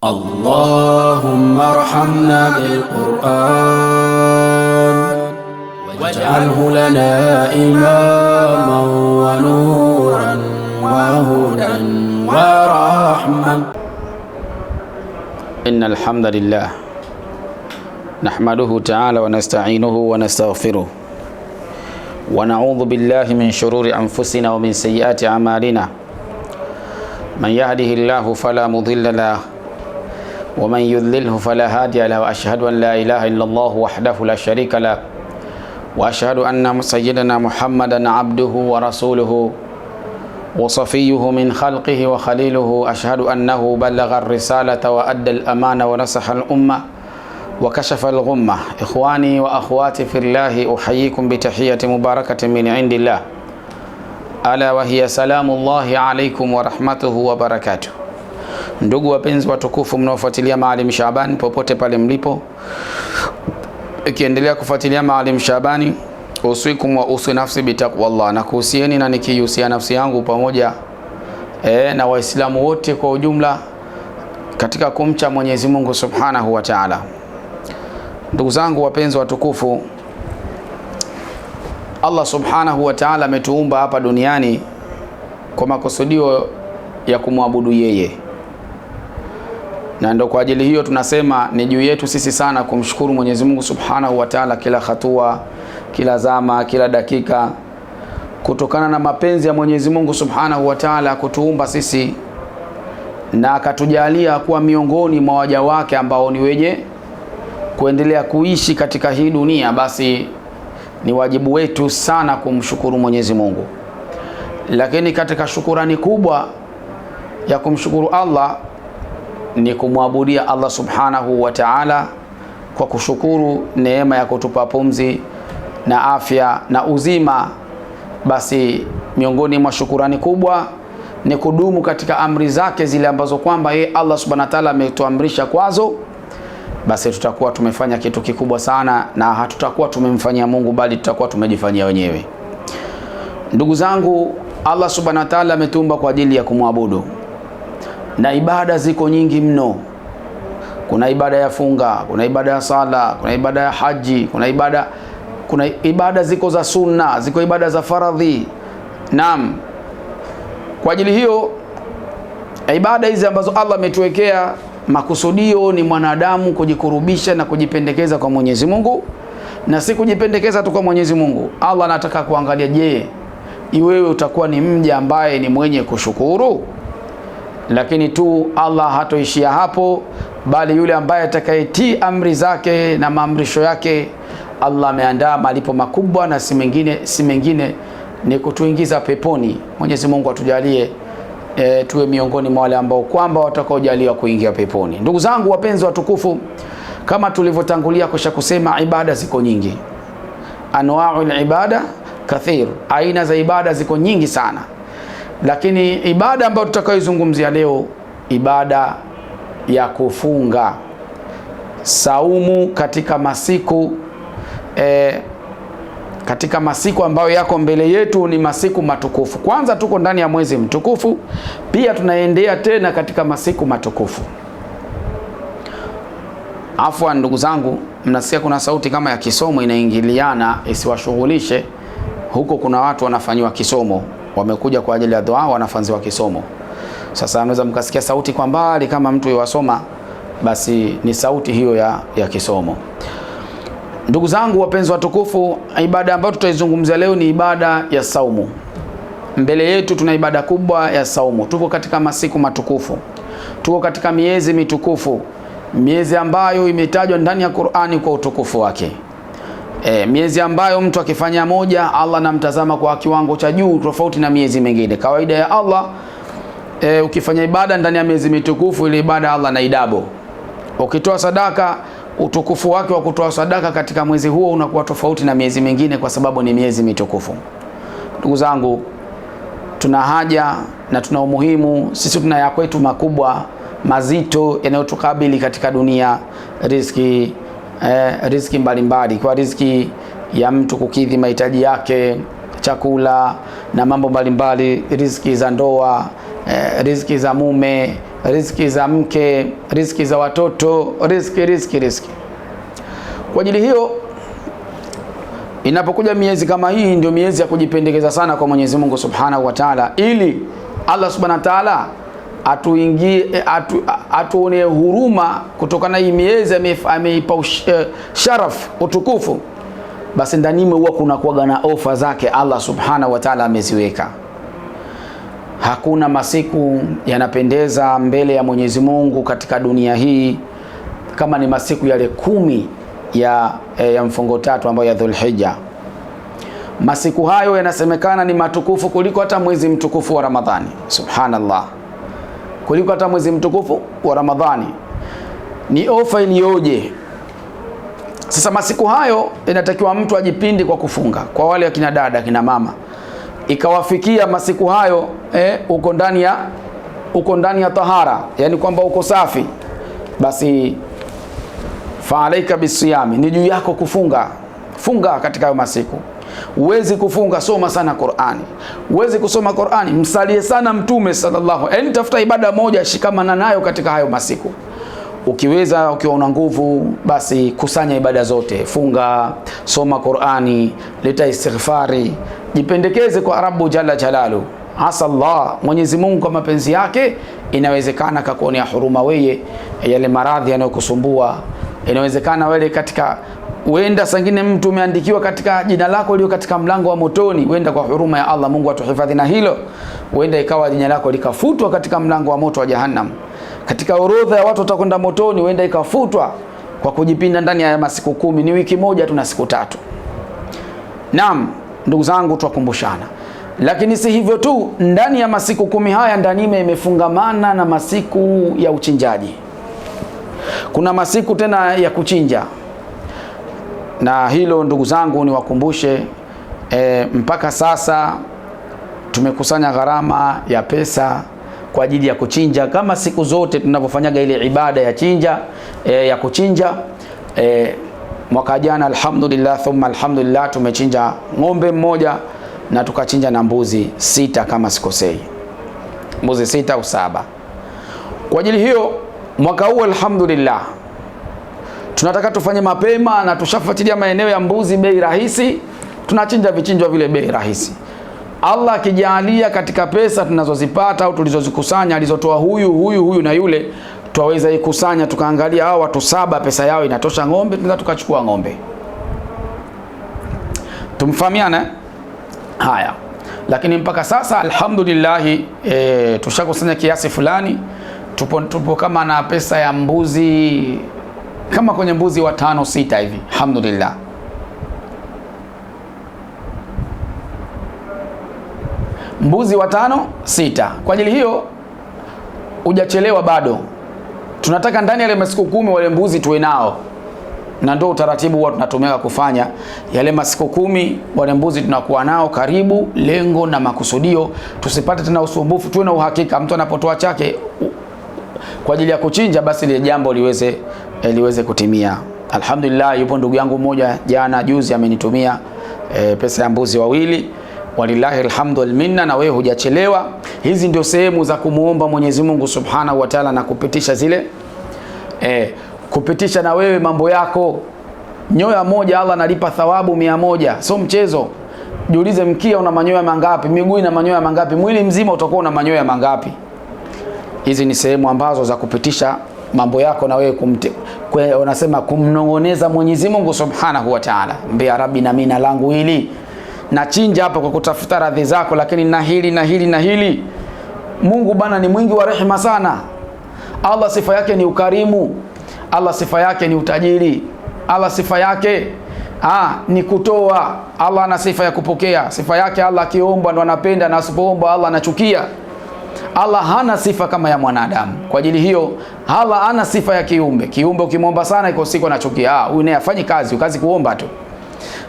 اللهم ارحمنا بالقرآن واجعله لنا إماما ونورا وهدى ورحمة. إن الحمد لله نحمده تعالى ونستعينه ونستغفره ونعوذ بالله من شرور أنفسنا ومن سيئات أعمالنا. من يهده الله فلا مضل له ومن يضلله فلا هادي له. وأشهد أن لا إله إلا الله وحده لا شريك له وأشهد أن سيدنا محمدا عبده ورسوله وصفيه من خلقه وخليله. أشهد أنه بلغ الرسالة وأدى الأمانة ونصح الأمة وكشف الغمة. إخواني وأخواتي في الله، أحييكم بتحية مباركة من عند الله، ألا وهي سلام الله عليكم ورحمته وبركاته. Ndugu wapenzi watukufu mnaofuatilia Maalim Shabani popote pale mlipo, ikiendelea kufuatilia Maalim Shabani, usikum wa usi nafsi bitaqwallah, na kuhusieni na nikihusia nafsi yangu pamoja na Waislamu wote kwa ujumla katika kumcha Mwenyezi Mungu Subhanahu wa Ta'ala. Ndugu zangu wapenzi watukufu, Allah Subhanahu wa Ta'ala ametuumba hapa duniani kwa makusudio ya kumwabudu yeye, na ndio kwa ajili hiyo tunasema ni juu yetu sisi sana kumshukuru Mwenyezi Mungu Subhanahu wa Ta'ala kila hatua, kila zama, kila dakika, kutokana na mapenzi ya Mwenyezi Mungu Subhanahu wa Ta'ala kutuumba sisi na akatujalia kuwa miongoni mwa waja wake ambao ni wenye kuendelea kuishi katika hii dunia. Basi ni wajibu wetu sana kumshukuru Mwenyezi Mungu. Lakini katika shukurani kubwa ya kumshukuru Allah ni kumwabudia Allah Subhanahu wa Ta'ala kwa kushukuru neema ya kutupa pumzi na afya na uzima. Basi miongoni mwa shukurani kubwa ni kudumu katika amri zake zile ambazo kwamba yeye Allah Subhanahu wa Ta'ala ametuamrisha kwazo. Basi tutakuwa tumefanya kitu kikubwa sana, na hatutakuwa tumemfanyia Mungu, bali tutakuwa tumejifanyia wenyewe. Ndugu zangu, Allah Subhanahu wa Ta'ala ametuumba kwa ajili ya kumwabudu, na ibada ziko nyingi mno. Kuna ibada ya funga, kuna ibada ya sala, kuna ibada ya haji, kuna ibada ziko za sunna, ziko ibada za faradhi. Naam, kwa ajili hiyo ibada hizi ambazo Allah ametuwekea, makusudio ni mwanadamu kujikurubisha na kujipendekeza kwa Mwenyezi Mungu, na si kujipendekeza tu kwa Mwenyezi Mungu. Allah anataka kuangalia, je, iwewe utakuwa ni mja ambaye ni mwenye kushukuru? Lakini tu Allah hatoishia hapo, bali yule ambaye atakayetii amri zake na maamrisho yake, Allah ameandaa malipo makubwa, na si mengine ni kutuingiza peponi. Mwenyezi Mungu atujalie tuwe miongoni mwa wale ambao kwamba watakaojaliwa kuingia peponi. Ndugu zangu wapenzi watukufu, kama tulivyotangulia kisha kusema, ibada ziko nyingi, anwa'ul ibada kathir, aina za ibada ziko nyingi sana. Lakini ibada ambayo tutakayoizungumzia leo, ibada ya kufunga saumu katika masiku ambayo yako mbele yetu, ni masiku matukufu. Kwanza tuko ndani ya mwezi mtukufu, pia tunaendea tena katika masiku matukufu. Afwan ndugu zangu, mnasikia kuna sauti kama ya kisomo inaingiliana, isiwashughulishe. Huko kuna watu wanafanywa kisomo, wamekuja kwa ajili ya dua, wanafanziwa kisomo. Sasa anaweza mkasikia sauti kwa mbali kama mtu yawasoma, basi ni sauti hiyo ya kisomo. Ndugu zangu wapenzi watukufu, ibada ambayo tutaizungumzia leo ni ibada ya saumu. Mbele yetu tuna ibada kubwa ya saumu. Tuko katika masiku matukufu, tuko katika miezi mitukufu, miezi ambayo imetajwa ndani ya Qur'ani kwa utukufu wake. Miezi ambayo mtu akifanya moja, Allah anamtazama kwa kiwango cha juu tofauti na miezi mingine. Kawaida ya Allah, ukifanya ibada ndani ya miezi mitukufu, ile ibada Allah anaidabo. Ukitoa sadaka, utukufu wake wa kutoa sadaka katika mwezi huo unakuwa tofauti na miezi mingine, kwa sababu ni miezi mitukufu. Ndugu zangu, tuna haja na tuna umuhimu, sisi tuna ya kwetu makubwa mazito yanayotukabili katika dunia, riziki mbalimbali, kwa riziki ya mtu kukidhi mahitaji yake, chakula na mambo mbalimbali, riziki za ndoa, riziki za mume, riziki za mke, riziki za watoto, riziki. Kwa ajili hiyo inapokuja miezi kama hii, ndio miezi ya kujipendekeza sana kwa Mwenyezi Mungu Subhanahu wa Ta'ala, ili Allah Subhanahu wa Ta'ala atuone huruma kutokana hii miezi ameipa sharaf, utukufu. Basi ndani huwa kuna kuwaga na ofa zake Allah Subhanahu wa Ta'ala ameziweka. Hakuna masiku yanapendeza mbele ya Mwenyezi Mungu katika dunia hii kama ni masiku yale 10 ya mfungo 3 ambayo ya Dhulhijja. Masiku hayo yanasemekana ni matukufu kuliko hata mwezi mtukufu wa Ramadhani. Subhanallah, kuliko hata mwezi mtukufu wa Ramadhani. Ni ofa iliyoje! Sasa masiku hayo inatakiwa mtu ajipindi kwa kufunga. Kwa wale akina dada, kina mama, ikawafikia masiku hayo uko ndani ya tahara, yani kwamba uko safi, basi fa alaika bisiyami, ni juu yako kufunga. Funga katika hayo masiku. Uwezi kufunga, soma sana Qur'ani. Uwezi kusoma Qur'ani, msalie sana Mtume sallallahu, yani tafuta ibada moja, shikamana nayo katika hayo masiku. Ukiweza, ukiwa una nguvu, basi kusanya ibada zote, funga, soma Qur'ani, leta istighfari, jipendekeze kwa Rabbu Jalla Jalalu. Asa Allah, Mwenyezi Mungu kwa mapenzi yake, inawezekana kakuonea huruma wewe yale maradhi yanayokusumbua. Inawezekana wewe katika uenda sangine mtu umeandikiwa katika jina lako lio katika mlango wa motoni, uenda kwa huruma ya Allah, Mungu atuhifadhi na hilo, uenda ikawa jina lako likafutwa katika mlango wa moto wa Jahannam. Katika orodha ya watu watakwenda motoni, uenda ikafutwa kwa kujipinda ndani ya masiku 10. Ni wiki moja tu na siku 3. Naam, ndugu zangu, tuwakumbushana. Lakini si hivyo tu, ndani ya masiku 10 haya ndani imefungamana na masiku ya uchinjaji. Kuna masiku tena ya kuchinja. Na hilo ndugu zangu niwakumbushe, mpaka sasa tumekusanya gharama ya pesa kwa ajili ya kuchinja, kama siku zote tunavyofanyaga ile ibada ya chinja, ya kuchinja. Mwaka jana alhamdulillah thumma alhamdulillah tumechinja ng'ombe mmoja na tukachinja na mbuzi 6 kama sikosei, mbuzi 6 au 7. Kwa ajili hiyo mwaka huu alhamdulillah tunataka tufanye mapema, na tushafuatilia maeneo ya mbuzi bei rahisi, tunachinja vichinjwa vile bei rahisi. Allah akijalia katika pesa tunazozipata au tulizozikusanya, alizotoa huyu na yule, tuwaweza ikusanya, tukaangalia hao watu 7 pesa yao inatosha ng'ombe, tunaweza tukachukua ng'ombe. Tumfahamiana haya. Lakini mpaka sasa alhamdulillah tushakusanya kiasi fulani, tupo kama na pesa ya mbuzi kama kwenye mbuzi wa 5-6 hivi, alhamdulillah. Mbuzi wa 5-6. Kwa ajili hiyo hujachelewa bado. Tunataka ndani ya masiku 10 wale mbuzi tuwe nao, na ndio utaratibu huwa tunatumia kufanya yale masiku 10 wale mbuzi tunakuwa nao karibu, lengo na makusudio tusipate tena usumbufu, tuwe na uhakika mtu anapotoa chake kwa ajili ya kuchinja, basi ile jambo liweze kutimia. Alhamdulillah, yupo ndugu yangu mmoja jana juzi amenitumia pesa ya mbuzi 2. Walillahi alhamdu wal minna, na wewe hujachelewa. Hizi ndio sehemu za kumuomba Mwenyezi Mungu Subhanahu wa Ta'ala na kupitisha zile kupitisha na wewe mambo yako. Nyoya moja Allah analipa thawabu 100, sio mchezo. Jiulize, mkia una manyoya mangapi? Miguu ina manyoya mangapi? Mwili mzima utakuwa una manyoya mangapi? Hizi ni sehemu ambazo za kupitisha mambo yako na wewe unasema kumnongoneza Mwenyezi Mungu Subhanahu wa Ta'ala. Mbea Rabbi, na mimi na langu hili na chinja hapa kwa kutafuta radhi zako, lakini na hili. Mungu bana ni mwingi wa rehema sana. Allah sifa yake ni ukarimu. Allah sifa yake ni utajiri. Allah sifa yake ni kutoa. Allah ana sifa ya kupokea. Sifa yake Allah akiomba ndo anapenda, na asipoomba Allah anachukia. Allah hana sifa kama ya mwanadamu. Kwa ajili hiyo Allah ana sifa ya kiumbe. Kiumbe ukimwomba sana iko siku anachukia. Huyu naye afanye kazi kuomba tu.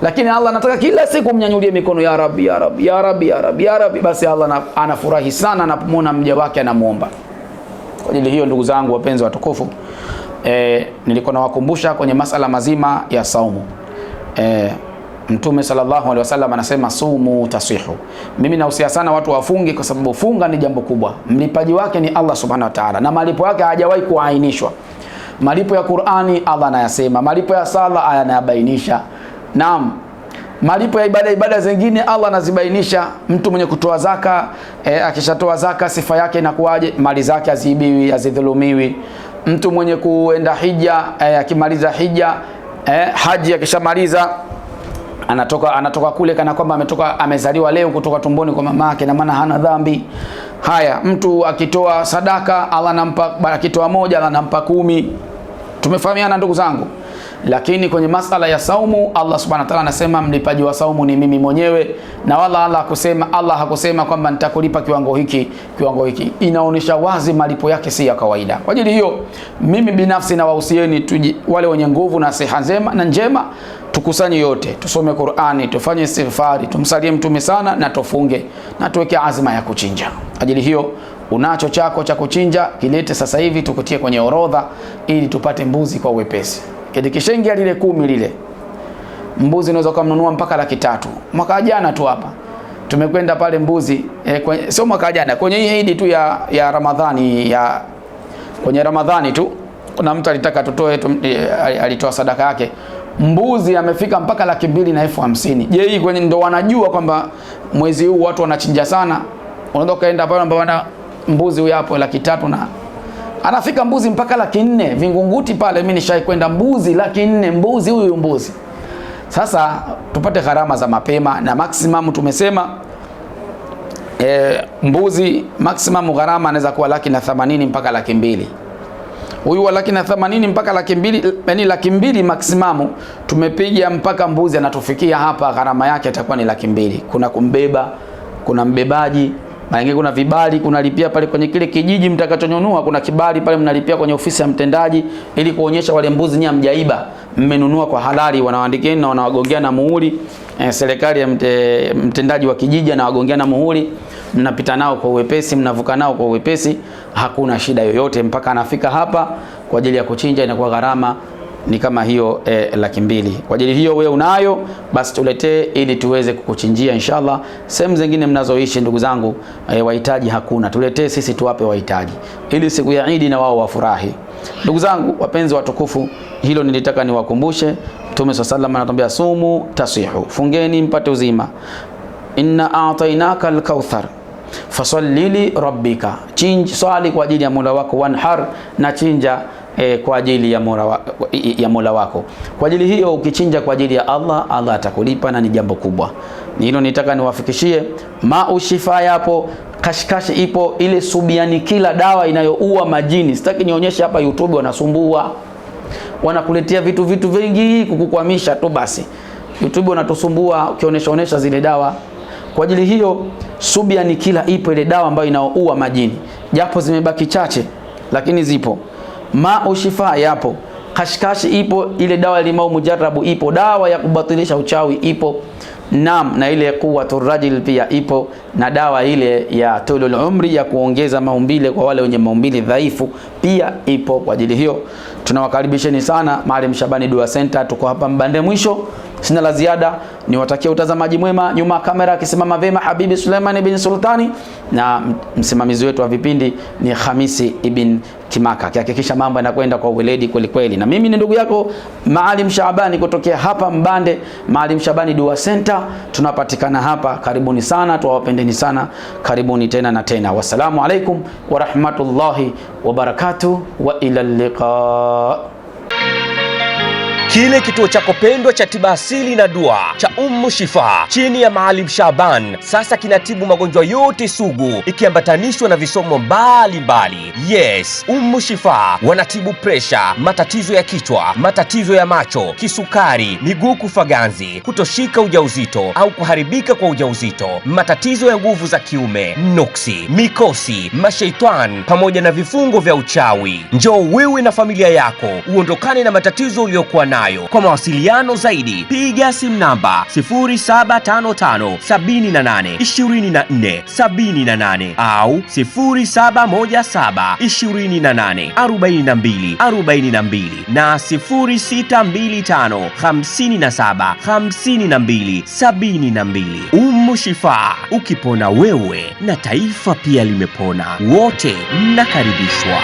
Lakini Allah anataka kila siku mnyanyulie mikono, ya Rabbi ya Rabbi ya Rabbi ya Rabbi ya Rabbi. Basi Allah anafurahi sana anapomwona mja wake anamuomba. Kwa ajili hiyo ndugu zangu wapenzi watukufu, nilikuwa nawakumbusha kwenye masala mazima ya saumu. Mtume sallallahu alaihi wasallam anasema sumu tasihu. Mimi nahusia sana watu wafunge, kwa sababu funga ni jambo kubwa. Mlipaji wake ni Allah subhanahu wa ta'ala, na malipo yake hajawahi kuainishwa. Malipo ya Qur'ani Allah anayasema, malipo ya sala anayabainisha. Naam, malipo ya ibada zingine Allah anazibainisha. Mtu mwenye kutoa zaka, akishatoa zaka sifa yake inakuwaje? Mali zake haziibiwi, hazidhulumiwi. Mtu mwenye kuenda hija, akimaliza hija, haji akishamaliza anatoka kule kana kwamba amezaliwa leo kutoka tumboni kwa mamake, na maana hana dhambi. Haya, mtu akitoa sadaka Allah anampa, akitoa moja Allah anampa 10. Tumefahamiana ndugu zangu? Lakini kwenye masala ya saumu Allah subhanahu wa ta'ala anasema mlipaji wa saumu ni mimi mwenyewe, na wala Allah hakusema kwamba nitakulipa kiwango hiki. Inaonyesha wazi malipo yake si ya kawaida. Kwa ajili hiyo mimi binafsi na wahusieni wale wenye nguvu na siha njema, tukusanye yote, tusome Qur'ani, tufanye istighfari, tumsalie Mtume sana, na tufunge na tuweke azma ya kuchinja. Ajili hiyo unacho chako cha kuchinja, kilete sasa hivi tukutie kwenye orodha ili tupate mbuzi kwa uwepesi. Kishengia lile 10 lile mbuzi unaweza kumnunua mpaka 300,000. Mwaka jana tu hapa tumekwenda pale mbuzi, sio mwaka jana, kwenye hii Eid tu ya Ramadhani, kwenye Ramadhani tu kuna mtu alitaka tutoe, alitoa sadaka yake, mbuzi amefika mpaka 250,000. Je, hii kwenye ndo wanajua kwamba mwezi huu watu wanachinja sana? Unaweza kaenda pale ambapo mbuzi huyo hapo 300,000 na anafika mbuzi mpaka 400,000 Vingunguti pale. Mimi nishaikwenda mbuzi 400,000, mbuzi huyu mbuzi. Sasa tupate gharama za mapema, na maximum tumesema mbuzi maximum gharama anaweza kuwa 180,000 mpaka 200,000. Huyu wa 180,000 mpaka 200,000, yani 200,000 maximum tumepiga mpaka mbuzi anatufikia hapa, gharama yake itakuwa ni 200,000. Kuna kumbeba, kuna mbebaji, maana kuna vibali, kuna lipia pale kwenye kile kijiji mtakachonyonua, kuna kibali pale mnalipia kwenye ofisi ya mtendaji, ili kuonyesha wale mbuzi nyinyi hamjaiba, mmenunua kwa halali. Wanawaandikieni na wanawagongea na muhuri, serikali ya mtendaji wa kijiji anawagongea na muhuri, mnapita nao kwa uwepesi, mnavuka nao kwa uwepesi, hakuna shida yoyote mpaka anafika hapa kwa ajili ya kuchinja. Inakuwa gharama ni kama hiyo 200,000. Kwa ajili hiyo wewe unayo, basi tuletee ili tuweze kukuchinjia inshallah. Sehemu zingine mnazoishi ndugu zangu, wahitaji hakuna, tuletee sisi tuwape wahitaji, ili siku ya Eid na wao wafurahi. Ndugu zangu wapenzi watukufu, hilo nilitaka niwakumbushe. Mtume sallallahu anatuambia sumu tasihu, fungeni mpate uzima. Inna a'tainaka al-kauthar fasalli li rabbika, swali kwa ajili ya Mola wako, wanhar, na chinja kwa ajili ya Mola wako. Kwa ajili hiyo ukichinja kwa ajili ya Allah, Allah atakulipa, na ni jambo kubwa. Ni hilo nitaka niwafikishie. Maushifa yapo, kashikashi ipo, ile subiani kila dawa inayoua majini. Sitaki nionyeshe hapa YouTube, wanasumbua, wanakuletea vitu vingi kukukwamisha tu. Basi YouTube wanatusumbua ukionyesha zile dawa. Kwa ajili hiyo subiani kila ipo, ile dawa ambayo inaoua majini, japo zimebaki chache lakini zipo. Maushifa yapo, kashikashi ipo, ile dawa ya limau mujarabu ipo, dawa ya kubatilisha uchawi ipo, na ile quwwatur rajul pia ipo, na dawa ile ya tulul umri ya kuongeza maumbile kwa wale wenye maumbile dhaifu pia ipo. Kwa ajili hiyo tunawakaribisheni sana Maalim Shabani Dua Center. Tuko hapa Mbande mwisho. Sina la ziada, niwatakia utazamaji mwema. Nyuma kamera akisimama vema Habibi Suleiman ibn Sultani, na msimamizi wetu wa vipindi ni Hamisi ibn Kimaka, akihakikisha mambo yanakwenda kwa weledi kweli kweli. Na mimi ni ndugu yako Maalim Shabani kutokea hapa Mbande, Maalim Shabani Dua Center. Tunapatikana hapa, karibuni sana, tuwapendeni sana, karibuni tena na tena. Wassalamu alaikum wa rahmatullahi wa barakatuh, wa ila liqa. Kile kituo chako pendwa cha tiba asili na dua cha Shifa chini ya Maalim Shaban sasa kinatibu magonjwa yote sugu ikiambatanishwa na visomo mbalimbali. Yes, Shifa wanatibu presha, matatizo ya kichwa, matatizo ya macho, kisukari, miguu kufaganzi, kutoshika ujauzito au kuharibika kwa ujauzito, matatizo ya nguvu za kiume, nuksi, mikosi, mashaitan pamoja na vifungo vya uchawi. Njoo wewe na familia yako uondokane na matatizo uliyokuwa nayo. nayo. Kwa mawasiliano zaidi piga simu namba 0755782478 au 0717284242 na 0625575272. Ummu Shifa, ukipona wewe na taifa pia limepona. Wote mnakaribishwa.